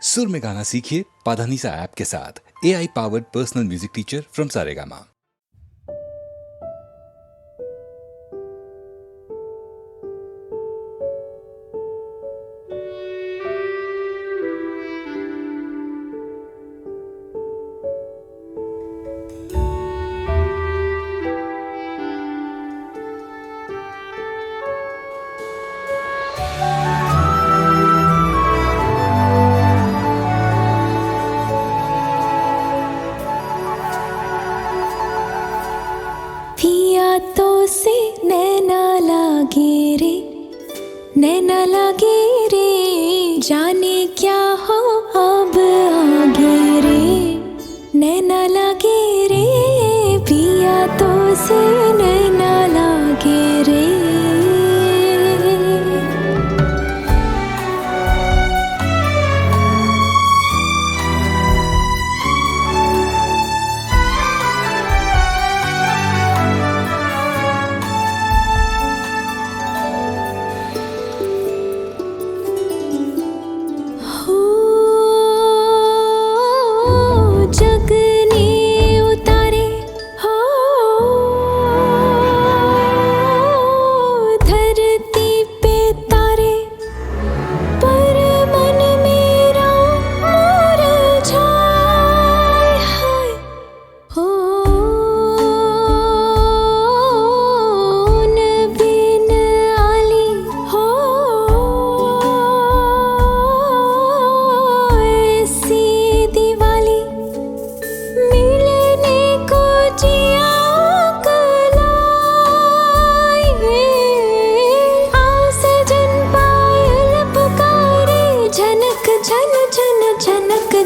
सुर में गाना सीखिए पाधानीसा ऐप के साथ। AI powered personal music teacher from Saregama. पिया तो से नैना लागे रे, नैना लागे रे, जाने क्या हो अब आगे रे, नैना लागे रे, पिया तो से नैना लागे रे।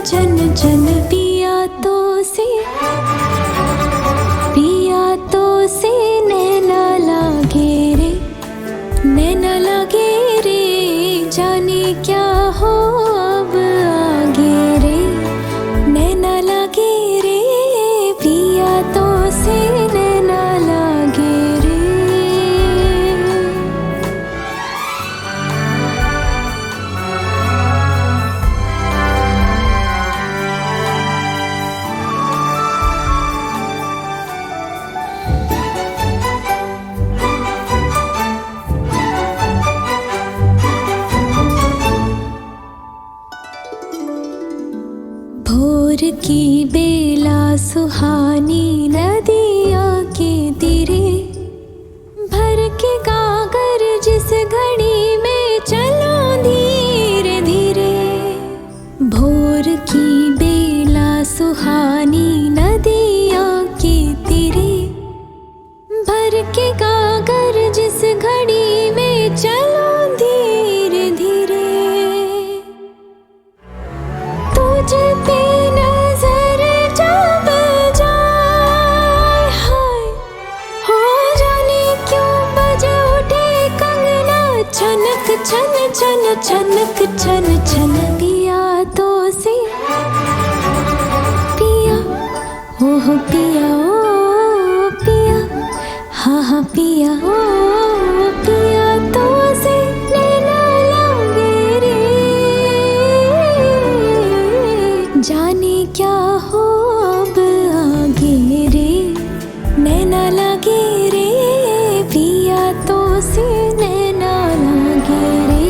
जन जन पिया तो से नैना लागे रे, नैना लागे रे, जाने क्या हो अब आगे रे, नैना लागे रे, पिया तो से नैना लागे रे। भोर की बेला सुहानी नदिया के तीरे, भर के गागर जिस घड़ी में चलो धीरे धीरे। भोर की बेला सुहानी नदिया के तीरे, भर के गागर जिस घड़ी में चलो धीरे धीरे। तुझ पे नजर जब जाए हाय, हो जाने क्यों बज उठे कंगना, छनक छन छन छनक छन छन। पिया तो से पिया, ओह पिया, ओ पिया, हाँ हाँ पिया, ओ पिया तो से नैना लागे रे, जाने क्या हो अब आगे रे, नैना लागे रे, पिया तो से नैना लागे रे।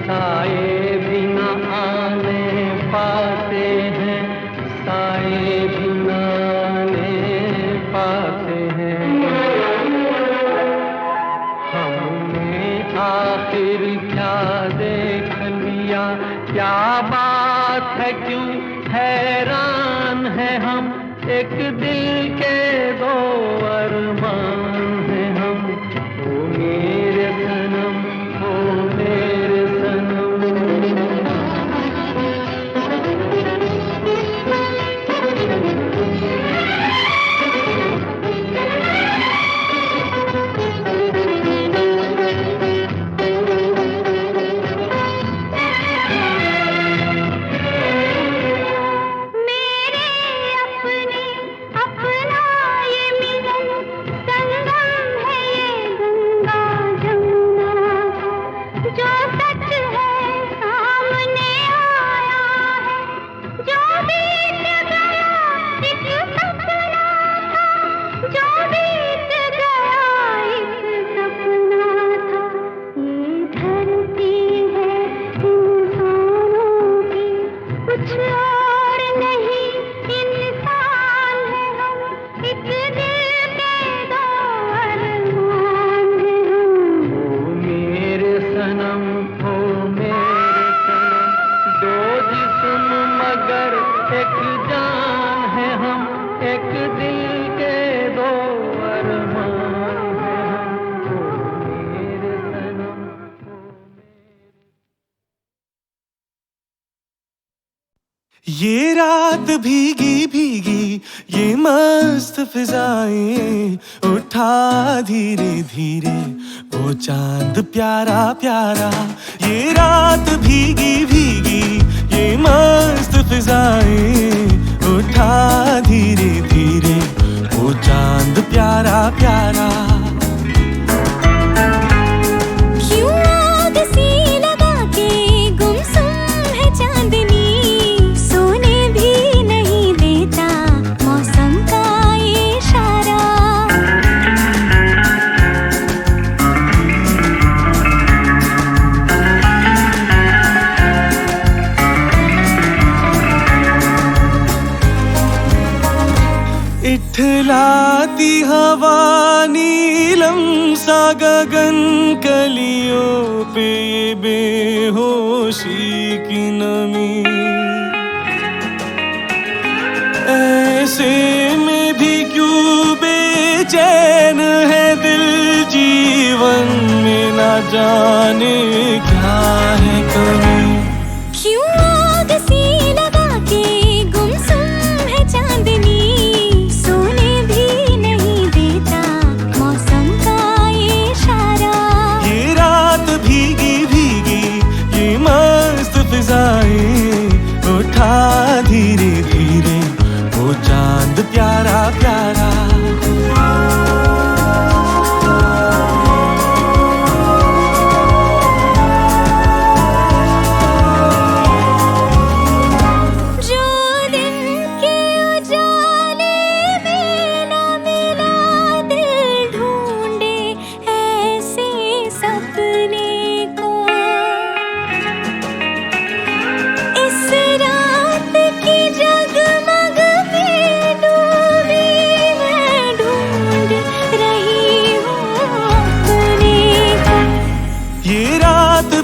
साए भी न आने पाते हैं, साए भी न आने पाते हैं। हमने आखिर क्या देख लिया, क्या बात है, क्यों हैरान है हम। एक दिल के दो अरमान हैं हम, ओ मेरे सनम, ओ मेरे सनम। ये रात भीगी भीगी, ये मस्त फिजाएं, उठा धीरे धीरे वो चांद प्यारा प्यारा। ये रात भीगी भीगी, ये मस्त फिजाएं, उठा धीरे धीरे वो चांद प्यारा प्यारा। इठलाती हवा नीलम सा गगन, कलियों पे ये बेहोशी की नमी। ऐसे में भी क्यों बेचैन है दिल, जीवन में ना जाने क्या है कमी। क्यों आग सी लगा के गुमसुम है चांदनी, उठा धीरे धीरे वो चांद प्यारा प्यारा।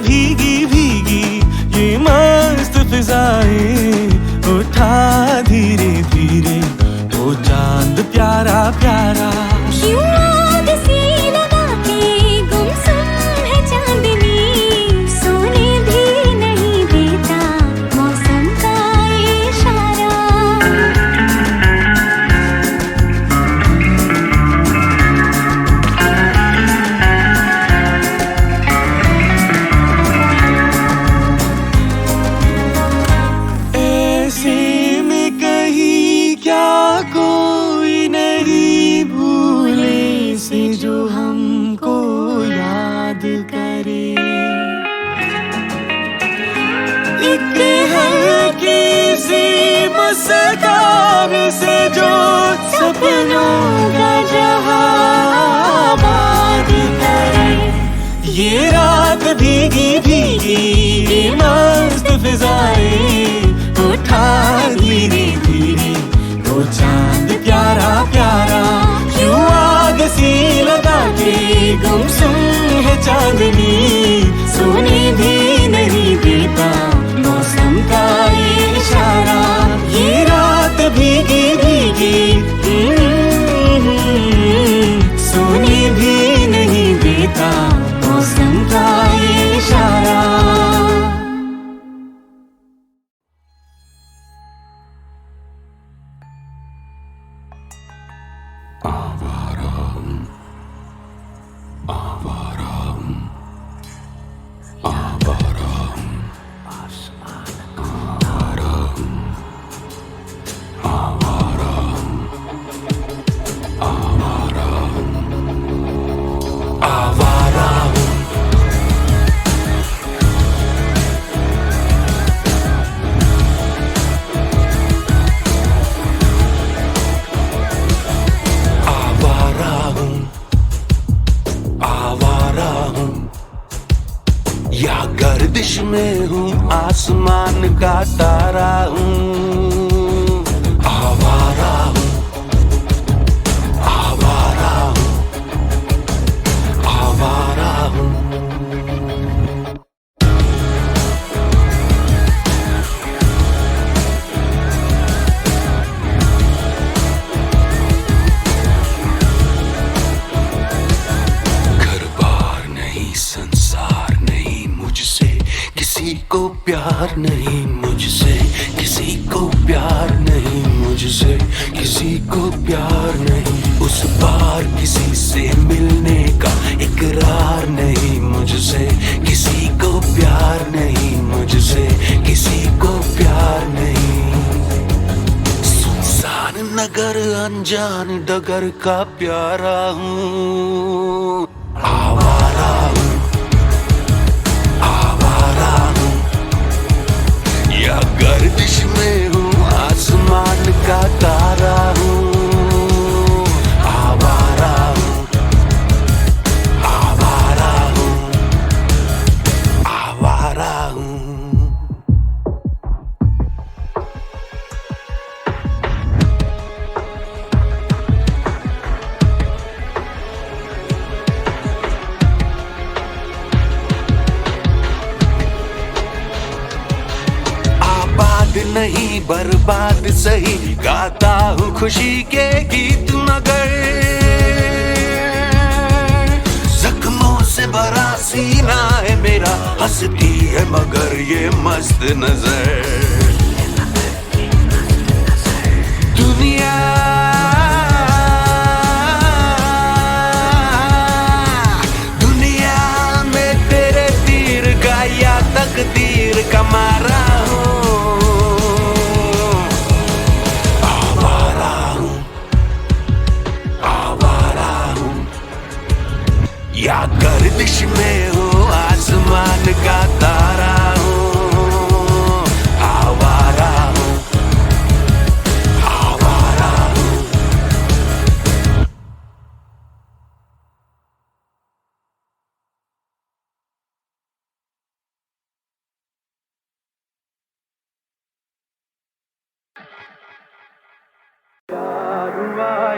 भीगी भीगी, ये मस्त फिजाएं, उठा धीरे धीरे वो चांद प्यारा प्यारा। क्यों आग सी लगा के गुमसुम है चांदनी, सोने भी नहीं देता मौसम का इशारा। जो हमको याद करे, एक हल्की सी मुस्कान से जो सपनों का जहां आबाद करे। ये रात भीगी भीगी ये मस्त फिजाएं उठा धीरे धीरे वो चांद प्यारा प्यारा क्यों आग सी लगा के गुमसुम है चांदनी सोने भी नहीं देता मौसम का ये इशारा ये रात भीगी भीगी सोने भी नहीं देता मौसम का ये इशारा या गर्दिश में हूँ आसमान का तारा हूँ आवारा हूँ आवारा हूँ आवारा हूँ घर बार नहीं संसार नहीं मुझसे किसी को प्यार नहीं मुझसे किसी को प्यार नहीं मुझसे किसी को प्यार नहीं उस पार किसी से मिलने का इकरार नहीं मुझसे किसी को प्यार नहीं मुझसे किसी को प्यार नहीं सुनसान नगर अनजान डगर का प्यारा हूँ आवारा हूँ आवारा हूँ या गर्दिश में हूँ आसमान का तारा हूँ आवारा हूँ आवारा हूँ आवारा हूँ नहीं बर्बाद सही गाता हूँ खुशी के गीत मगर जख्मों से भरा सीना है मेरा हंसती है मगर ये मस्त नजर दुनिया दुनिया में तेरे तीर का या तकदीर का मारा या गर्दिश में हो आसमान का तारा हूँ आवारा हूँ आवारा हूँ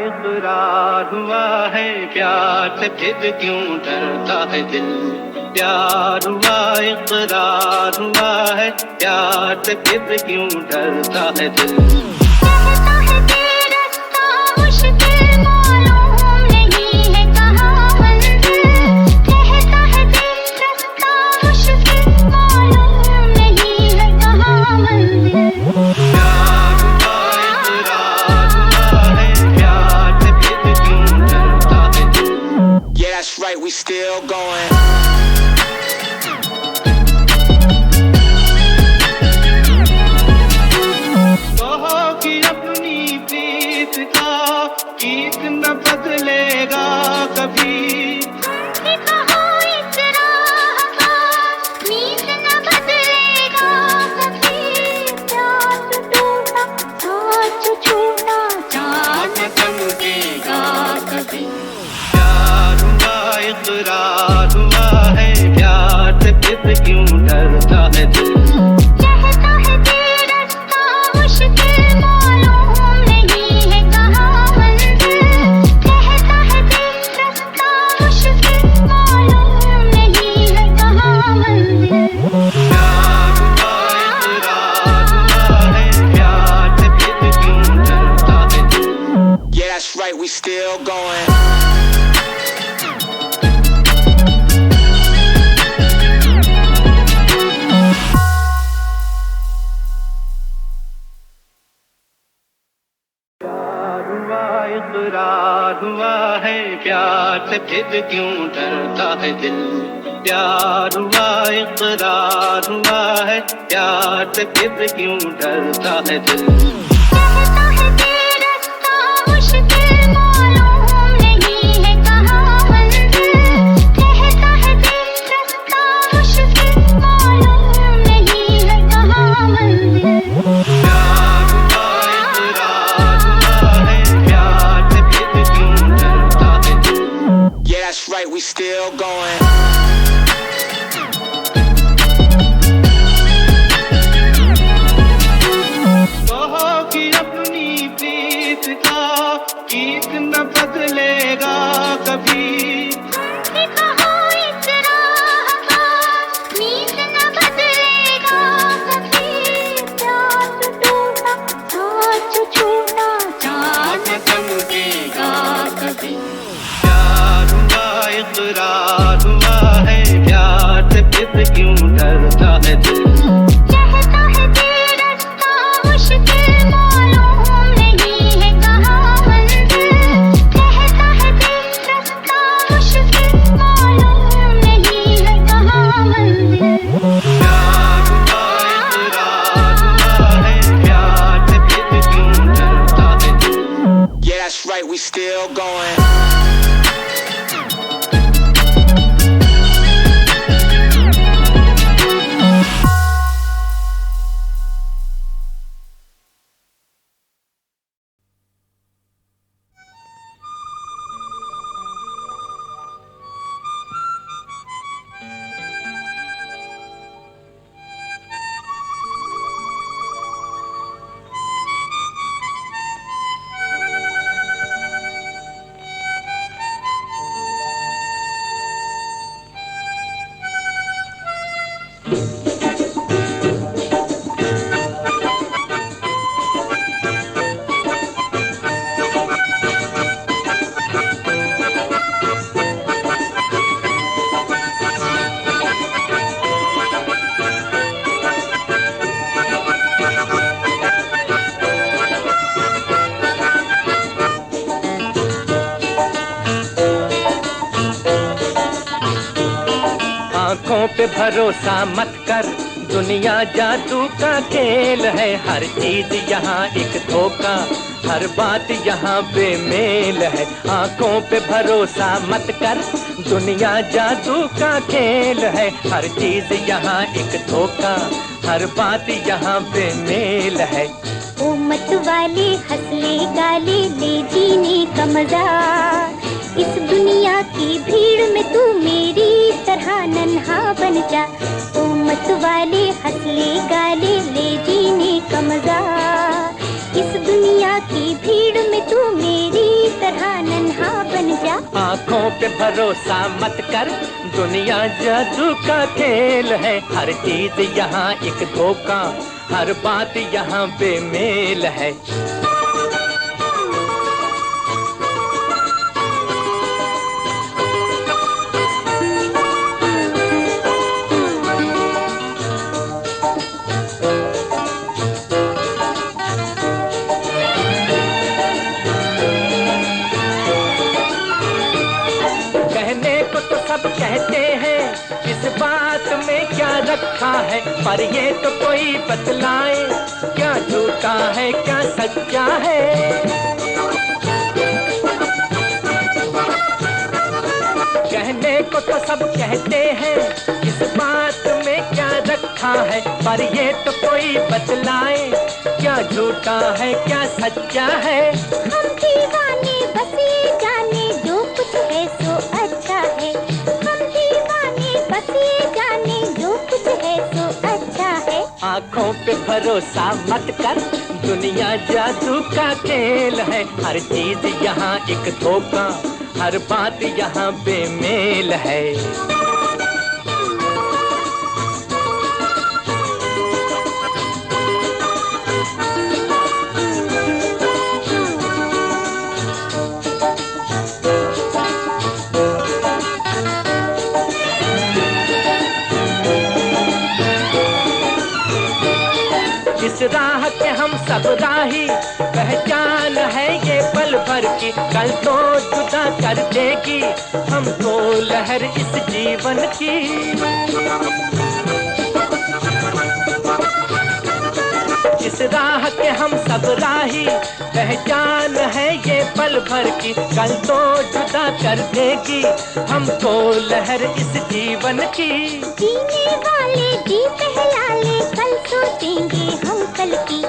इकरार हुआ है प्यार से फिर क्यों डरता है दिल प्यार हुआ इकरार हुआ है प्यार से फिर क्यों डरता है दिल कहता है कि रास्ता मुश्किल मालूम नहीं है कहाँ मंजिल कहता है कि रास्ता मुश्किल मालूम नहीं है कहाँ मंजिल That's right, we still going. कहो कि अपनी प्रीत का क्यों डरता है दिल। कहता है दिल रास्ता मुश्किल मालूम नहीं है कहाँ मंजिल। कहता है दिल रास्ता मुश्किल मालूम नहीं है कहाँ मंजिल। प्यार हुआ इकरार हुआ है, प्यार से फिर क्यों डरता है दिल। Yeah, that's right, we still going. प्यार हुआ इकरार हुआ है, प्यार से फिर क्यों डरता है दिल। प्यार हुआ इकरार हुआ है, प्यार से फिर क्यों डरता है दिल। कहता है दिल रास्ता मुश्किल मालूम नहीं है कहाँ मंजिल। कहता है दिल रास्ता मुश्किल मालूम नहीं है कहाँ मंजिल। प्यार हुआ इकरार हुआ है, प्यार से फिर क्यों डरता है दिल। Yeah, that's right, we still going. कहो कि अपनी प्रीत का गीत न बदलेगा कभी। कि कहो इस राह का नीत न बदलेगा कभी। प्यास टूटा साथ छूटा चाँद चमकेगा कभी। प्यार हुआ इकरार हुआ है, प्यार से फिर क्यों डरता है दिल। कहता है दिल रास्ता मुश्किल मालूम नहीं है कहाँ मंजिल। कहता है दिल रास्ता मुश्किल मालूम नहीं है कहाँ मंजिल। प्यार हुआ इकरार हुआ है, प्यार से फिर क्यों डरता है दिल। Yeah, that's right, we still going. आँखों पे भरोसा मत कर, दुनिया जादू का खेल है। हर चीज यहाँ एक धोखा, हर बात यहाँ बेमेल है। आँखों पे भरोसा मत कर, दुनिया जादू का खेल है। हर चीज यहाँ एक धोखा, हर बात यहाँ बेमेल है। ओ मत वाले हंस ले गाले ले जीने का मजा। इस दुनिया की भीड़ में तू मेरी तरह नन्हा बन जा। ओ मत वाले हंस ले गाले ले जीने का मजा। इस दुनिया की भीड़ में तू मेरी तरह नन्हा बन जा। आँखों पे भरोसा मत कर, दुनिया जादू का खेल है। हर चीज यहाँ एक धोखा, हर बात यहाँ बेमेल है। कहने को तो सब कहते हैं, इस बात में क्या रखा है। पर ये तो कोई बतलाए, क्या झूठा है क्या सच्चा है। कहने को तो सब कहते हैं, इस बात में क्या रखा है। पर ये तो कोई बतलाए, क्या झूठा है क्या सच्चा है। हम दीवाने बस ये जाने जो कुछ है सो अच्छा है। हम दीवाने बस ये जाने जो आंखों पे भरोसा मत कर, दुनिया जादू का खेल है। हर चीज यहाँ एक धोखा, हर बात यहाँ बेमेल है। इस राह के हम सब राही, पहचान है ये पल भर की, कल तो जुदा कर देगी हमको लहर इस जीवन की। इस राह के हम सब राही, पहचान है ये पल भर की, कल तो जुदा कर देगी हमको लहर इस जीवन की। जीने वाले जी पहला ले, कल सोचेंगे हम कल की।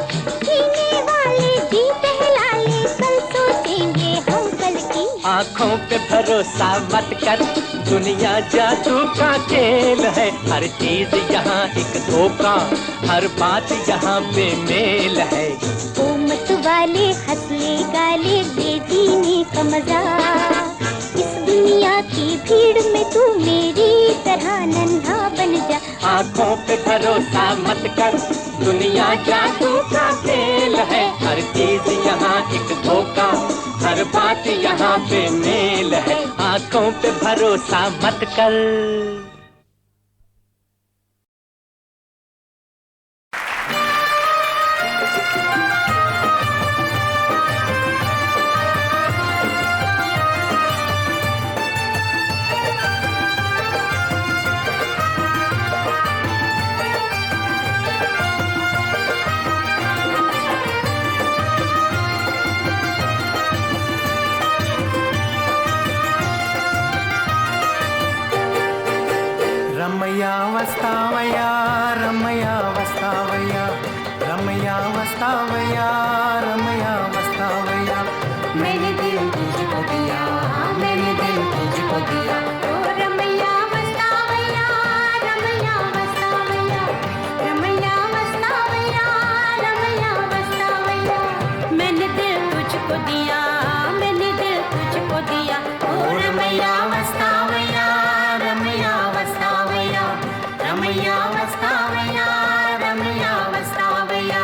जीने वाले जी पहला ले, कल सोचेंगे हम कल की। आंखों पे भरोसा मत कर, दुनिया जादू का खेल है। हर चीज यहाँ एक धोखा, हर बात यहाँ बेमेल है। ओ मत वाले हंस ले गाले, ले जीने का मजा। इस दुनिया की भीड़ में तू मेरी तरह नन्हा बन जा। आंखों पे भरोसा मत कर, दुनिया जादू का खेल है। हर चीज यहाँ एक धोखा, हर बात यहाँ बेमेल है। आंखों पे भरोसा मत कर। రమయ్య వస్తావయ్యా రమయ్య వస్తావయ్యా రమయ్య వస్తావయ్యా రమయ్య వస్తావయ్యా मैंने दिल तुझको दिया मैंने दिल तुझको दिया ओ रमैया वस्तावैया रमैया वस्तावैया रमैया वस्तावैया रमैया वस्तावैया मैंने दिल तुझको दिया मैंने दिल तुझको दिया ओ रमैया वस्तावैया रमैया वस्तावैया रमैया वस्तावैया रमैया वस्तावैया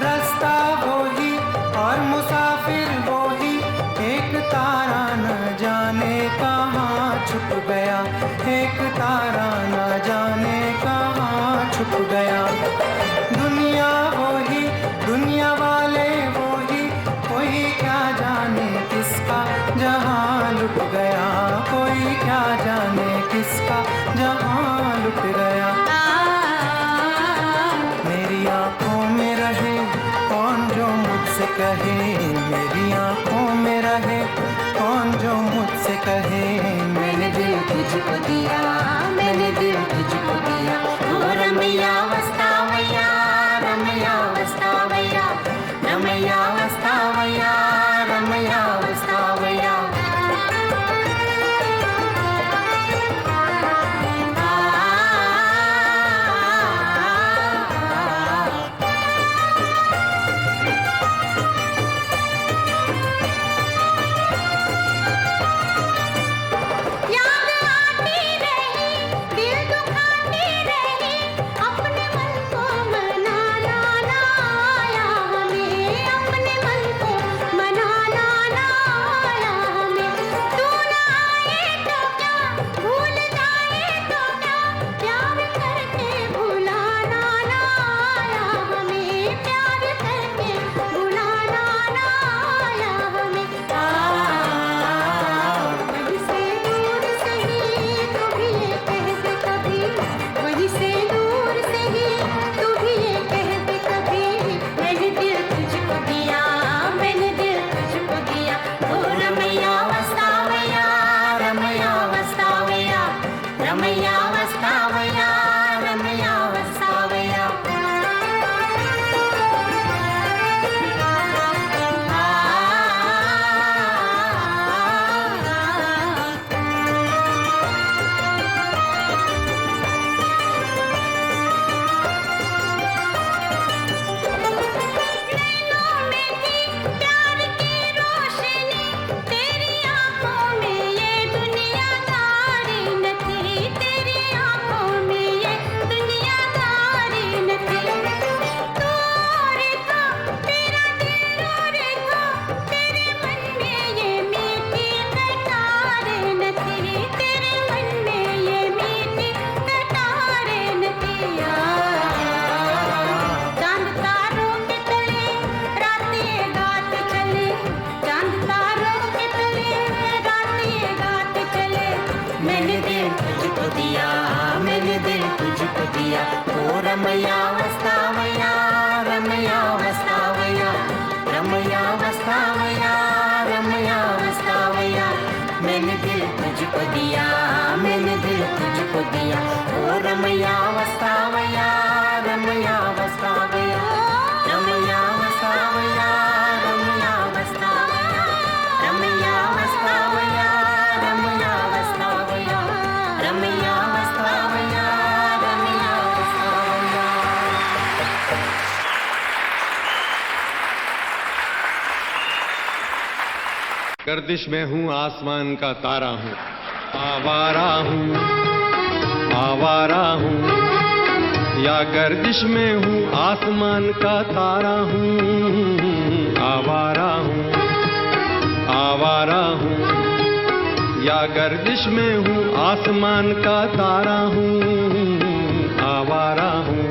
रास्ता वही और मुसाफिर वही एक तारा न जाने कहाँ छुप गया एक तारा न जाने कहाँ छुप गया दुनिया वही दुनिया वाले वही कोई क्या जाने किसका जहाँ लुट गया कोई क्या जाने किसका जहाँ लुट गया मेरी आंखों में रहे कौन जो मुझसे कहे मेरी आंखों में रहे कौन जो मुझसे कहे मैंने दिल तुझको दिया मैंने दिल तुझको दिया ओ रमैया वस्तावैया रमैया वस्तावैया रमैया वस्तावैया रमैया वस्तावैया याद आती दिया। ओ रमैया वस्तावया, रमैया वस्तावया, रमैया वस्तावया, रमैया वस्तावया। मैंने दिल तुझको दिया, मैंने दिल तुझको दिया। ओ रमैया वस्तावया, रमैया वस्तावया, रमैया वस्तावया, रमैया वस्तावया, रमैया वस्तावया, रमैया वस्तावया, रमैया वस्तावया, रमैया वस्तावया। गर्दिश में हूँ, आसमान का तारा हूँ, आवारा हूँ, आवारा हूँ। या गर्दिश में हूँ, आसमान का तारा हूँ, आवारा हूँ, आवारा हूँ। या गर्दिश में हूँ, आसमान का तारा हूँ, आवारा हूँ।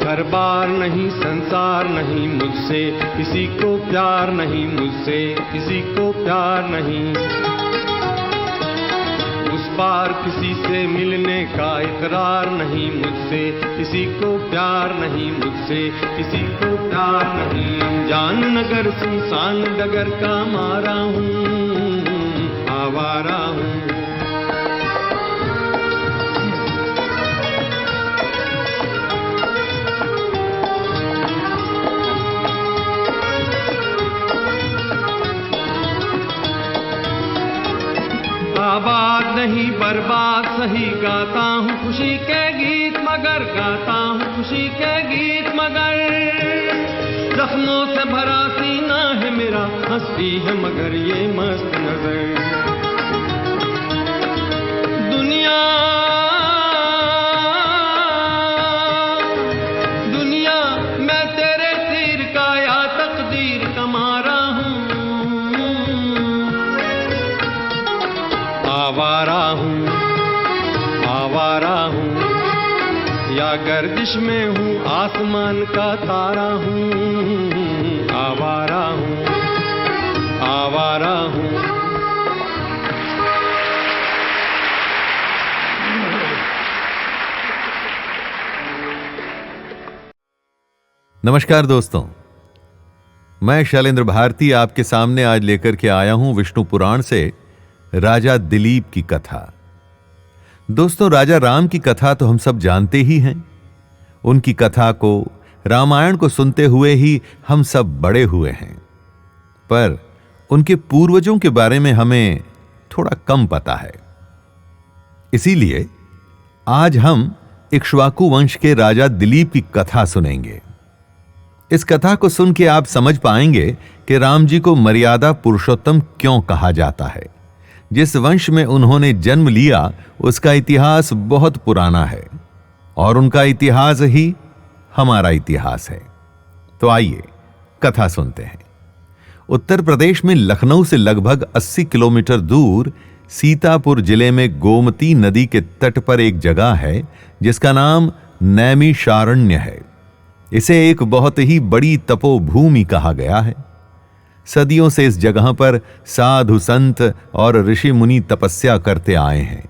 घर बार नहीं, संसार नहीं मुझसे, किसी को प्यार नहीं मुझसे, किसी को प्यार नहीं। उस पार किसी से मिलने का इकरार नहीं मुझसे, किसी को प्यार नहीं मुझसे, किसी को प्यार नहीं। जान नगर सुनसान डगर का मारा हूँ, आवारा हूँ। आबाद नहीं बर्बाद सही, गाता हूँ खुशी के गीत मगर, गाता हूँ खुशी के गीत मगर। जख्मों से भरा सीना है मेरा, हंसती है मगर ये मस्त नजर। दुनिया दुनिया मैं तेरे तीर का या तकदीर का मारा हूँ, आवारा हूँ, आवारा हूँ। या गर्दिश में हूँ, आसमान का तारा हूँ, आवारा हूँ, आवारा हूँ। नमस्कार दोस्तों, मैं शैलेंद्र भारती आपके सामने आज लेकर के आया हूं विष्णु पुराण से राजा दिलीप की कथा। दोस्तों, राजा राम की कथा तो हम सब जानते ही हैं। उनकी कथा को, रामायण को सुनते हुए ही हम सब बड़े हुए हैं, पर उनके पूर्वजों के बारे में हमें थोड़ा कम पता है। इसीलिए आज हम इक्ष्वाकु वंश के राजा दिलीप की कथा सुनेंगे। इस कथा को सुन के आप समझ पाएंगे कि राम जी को मर्यादा पुरुषोत्तम क्यों कहा जाता है। जिस वंश में उन्होंने जन्म लिया उसका इतिहास बहुत पुराना है और उनका इतिहास ही हमारा इतिहास है। तो आइए कथा सुनते हैं। उत्तर प्रदेश में लखनऊ से लगभग 80 किलोमीटर दूर सीतापुर जिले में गोमती नदी के तट पर एक जगह है जिसका नाम नैमिषारण्य है। इसे एक बहुत ही बड़ी तपोभूमि कहा गया है। सदियों से इस जगह पर साधु संत और ऋषि मुनि तपस्या करते आए हैं।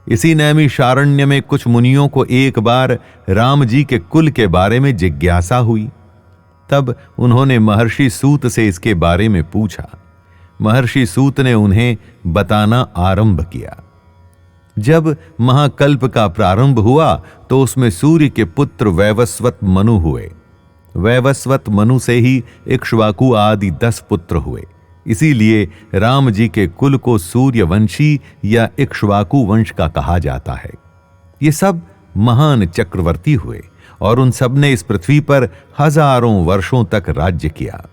इसी नैमिषारण्य में कुछ मुनियों को एक बार राम जी के कुल के बारे में जिज्ञासा हुई। तब उन्होंने महर्षि सूत से इसके बारे में पूछा। महर्षि सूत ने उन्हें बताना आरंभ किया। जब महाकल्प का प्रारंभ हुआ तो उसमें सूर्य के पुत्र वैवस्वत मनु हुए। वैवस्वत मनु से ही इक्ष्वाकु आदि 10 पुत्र हुए। इसीलिए राम जी के कुल को सूर्यवंशी या इक्ष्वाकु वंश का कहा जाता है। ये सब महान चक्रवर्ती हुए और उन सब ने इस पृथ्वी पर हजारों वर्षों तक राज्य किया।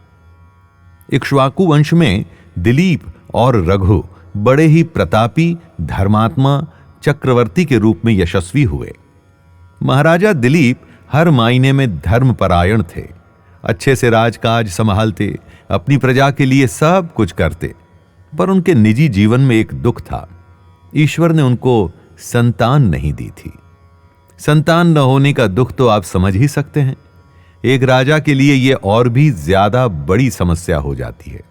इक्ष्वाकु वंश में दिलीप और रघु बड़े ही प्रतापी, धर्मात्मा चक्रवर्ती के रूप में यशस्वी हुए। महाराजा दिलीप हर मायने में धर्मपरायण थे। अच्छे से राजकाज संभालते, अपनी प्रजा के लिए सब कुछ करते। पर उनके निजी जीवन में एक दुख था। ईश्वर ने उनको संतान नहीं दी थी। संतान न होने का दुख तो आप समझ ही सकते हैं। एक राजा के लिए यह और भी ज्यादा बड़ी समस्या हो जाती है,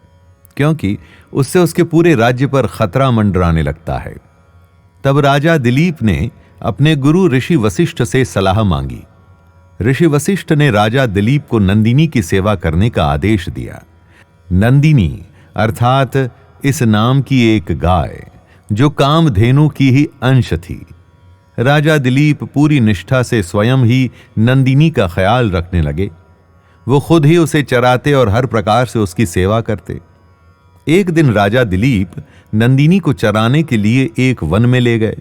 क्योंकि उससे उसके पूरे राज्य पर खतरा मंडराने लगता है। तब राजा दिलीप ने अपने गुरु ऋषि वशिष्ठ से सलाह मांगी। ऋषि वशिष्ठ ने राजा दिलीप को नंदिनी की सेवा करने का आदेश दिया। नंदिनी अर्थात इस नाम की एक गाय जो कामधेनु की ही अंश थी। राजा दिलीप पूरी निष्ठा से स्वयं ही नंदिनी का ख्याल रखने लगे। वो खुद ही उसे चराते और हर प्रकार से उसकी सेवा करते। एक दिन राजा दिलीप नंदिनी को चराने के लिए एक वन में ले गए।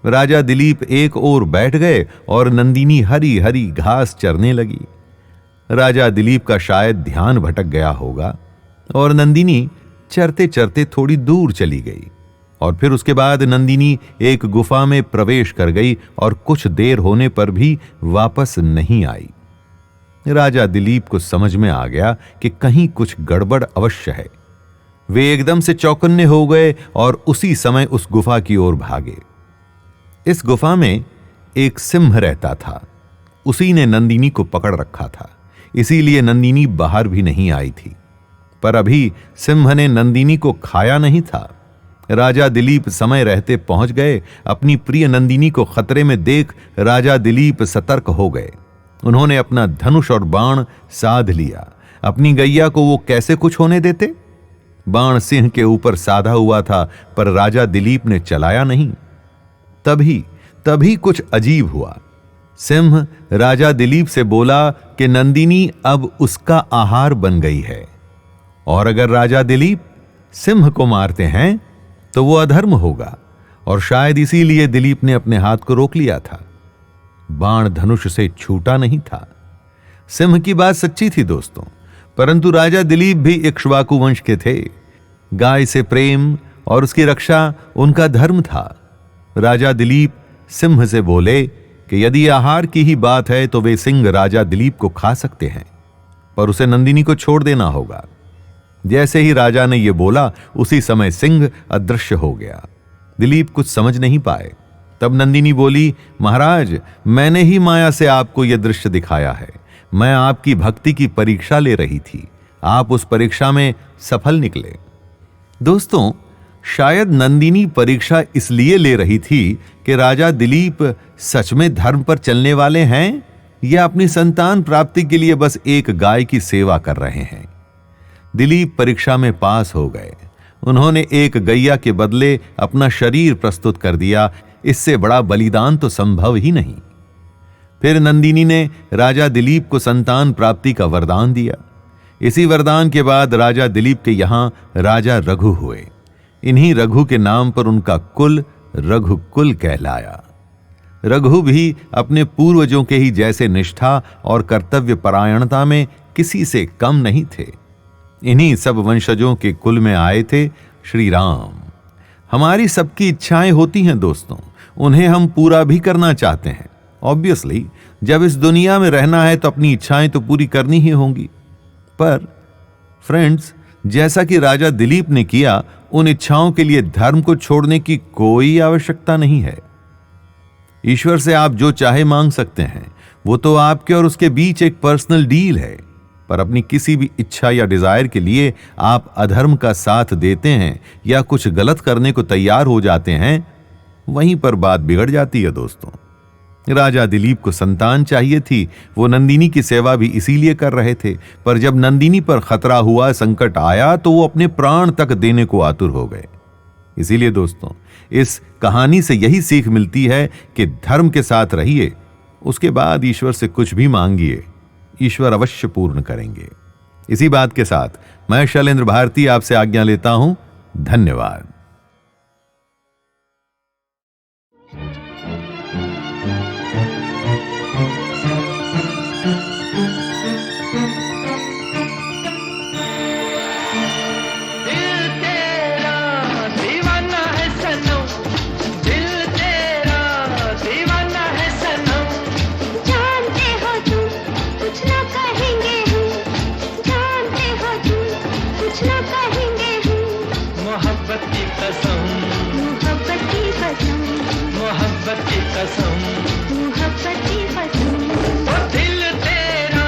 राजा दिलीप एक ओर बैठ गए और नंदिनी हरी हरी घास चरने लगी। राजा दिलीप का शायद ध्यान भटक गया होगा और नंदिनी चरते चरते थोड़ी दूर चली गई और फिर उसके बाद नंदिनी एक गुफा में प्रवेश कर गई और कुछ देर होने पर भी वापस नहीं आई। राजा दिलीप को समझ में आ गया कि कहीं कुछ गड़बड़ अवश्य है। वे एकदम से चौकन्ने हो गए और उसी समय उस गुफा की ओर भागे। इस गुफा में एक सिंह रहता था। उसी ने नंदिनी को पकड़ रखा था, इसीलिए नंदिनी बाहर भी नहीं आई थी। पर अभी सिंह ने नंदिनी को खाया नहीं था। राजा दिलीप समय रहते पहुंच गए। अपनी प्रिय नंदिनी को खतरे में देख राजा दिलीप सतर्क हो गए। उन्होंने अपना धनुष और बाण साध लिया। अपनी गैया को वो कैसे कुछ होने देते? बाण सिंह के ऊपर साधा हुआ था, पर राजा दिलीप ने चलाया नहीं। तभी कुछ अजीब हुआ। सिंह राजा दिलीप से बोला कि नंदिनी अब उसका आहार बन गई है, और अगर राजा दिलीप सिंह को मारते हैं तो वो अधर्म होगा, और शायद इसीलिए दिलीप ने अपने हाथ को रोक लिया था। बाण धनुष से छूटा नहीं था। सिंह की बात सच्ची थी दोस्तों, परंतु राजा दिलीप भी इक्ष्वाकु वंश के थे। गाय से प्रेम और उसकी रक्षा उनका धर्म था। राजा दिलीप सिंह से बोले कि यदि आहार की ही बात है तो वे सिंह राजा दिलीप को खा सकते हैं, पर उसे नंदिनी को छोड़ देना होगा। जैसे ही राजा ने यह बोला, उसी समय सिंह अदृश्य हो गया। दिलीप कुछ समझ नहीं पाए। तब नंदिनी बोली, महाराज, मैंने ही माया से आपको यह दृश्य दिखाया है। मैं आपकी भक्ति की परीक्षा ले रही थी। आप उस परीक्षा में सफल निकले। दोस्तों, शायद नंदिनी परीक्षा इसलिए ले रही थी कि राजा दिलीप सच में धर्म पर चलने वाले हैं या अपनी संतान प्राप्ति के लिए बस एक गाय की सेवा कर रहे हैं। दिलीप परीक्षा में पास हो गए। उन्होंने एक गैया के बदले अपना शरीर प्रस्तुत कर दिया। इससे बड़ा बलिदान तो संभव ही नहीं। फिर नंदिनी ने राजा दिलीप को संतान प्राप्ति का वरदान दिया। इसी वरदान के बाद राजा दिलीप के यहां राजा रघु हुए। इन्हीं रघु के नाम पर उनका कुल रघुकुल कहलाया। रघु भी अपने पूर्वजों के ही जैसे निष्ठा और कर्तव्य परायणता में किसी से कम नहीं थे। इन्हीं सब वंशजों के कुल में आए थे श्री राम। हमारी सबकी इच्छाएं होती हैं दोस्तों, उन्हें हम पूरा भी करना चाहते हैं। ऑब्वियसली जब इस दुनिया में रहना है तो अपनी इच्छाएं तो पूरी करनी ही होंगी। पर फ्रेंड्स, जैसा कि राजा दिलीप ने किया, उन इच्छाओं के लिए धर्म को छोड़ने की कोई आवश्यकता नहीं है। ईश्वर से आप जो चाहे मांग सकते हैं, वो तो आपके और उसके बीच एक पर्सनल डील है। पर अपनी किसी भी इच्छा या डिजायर के लिए आप अधर्म का साथ देते हैं या कुछ गलत करने को तैयार हो जाते हैं, वहीं पर बात बिगड़ जाती है दोस्तों। राजा दिलीप को संतान चाहिए थी। वो नंदिनी की सेवा भी इसीलिए कर रहे थे, पर जब नंदिनी पर खतरा हुआ, संकट आया, तो वो अपने प्राण तक देने को आतुर हो गए। इसीलिए दोस्तों, इस कहानी से यही सीख मिलती है कि धर्म के साथ रहिए, उसके बाद ईश्वर से कुछ भी मांगिए, ईश्वर अवश्य पूर्ण करेंगे। इसी बात के साथ मैं शैलेंद्र भारती आपसे आज्ञा लेता हूं। धन्यवाद। मोहब्बत की कसम, मोहब्बत की कसम, दिल तेरा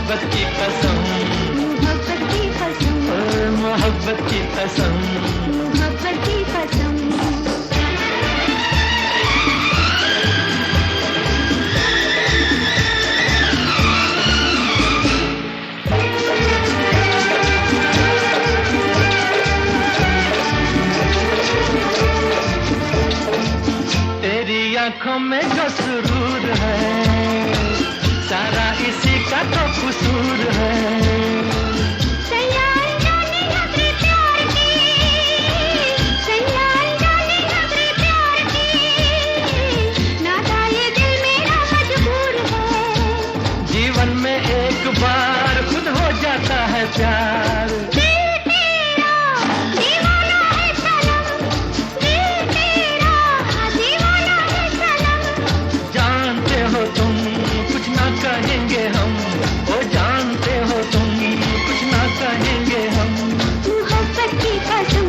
मोहब्बत की कसम, मोहब्बत की कसम, मोहब्बत की कसम, मोहब्बत की कसम। तेरी आंखों में जो सुरूर है, सारा इसी का तो कसूर है। सैयार डाली नजरे प्यार की, सैयार डाली नजरे प्यार की, नाता ये दिल मेरा मजबूर है। जीवन में एक बार खुद हो जाता है प्यार। दिल तेरा दीवाना है सनम, दिल तेरा दीवाना है सनम। जानते हो तुम कुछ ना कहेंगे हम, ओ जानते हो तुम कुछ ना कहेंगे हम। मोहब्बत की कसम,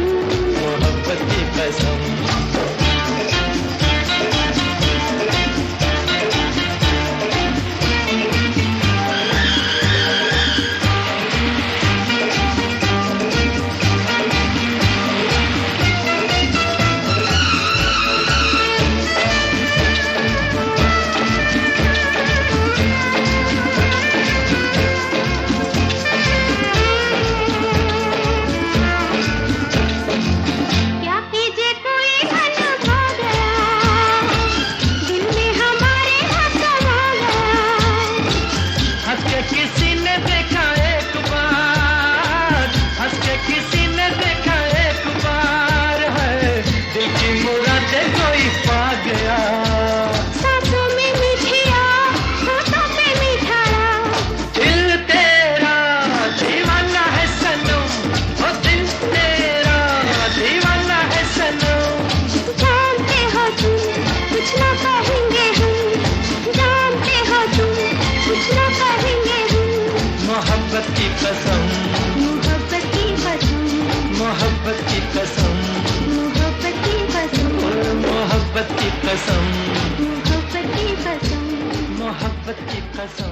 मोहब्बत की कसम, क्या कीजिए कोई मन खो गया, दिल में हमारे हाथ समा गया। हंस के किसी ने देखा एक बार, हंस के किसी ने देखा एक बार है, दिल की मुरादें कोई पा गया। सांसों में मिठिया, होठों पे मिठाया, दिल तेरा दीवाना है सनम, ओ दिल तेरा दीवाना है सनम। जानते हो तुम कुछ ना कहेंगे हम, जानते हो तुम कुछ ना कहेंगे हम। मोहब्बत की कसम, मोहब्बत की कसम, मोहब्बत की कसम, मोहब्बत की कसम, मोहब्बत की कसम, मोहब्बत की कसम। मोहब्बत की कसम।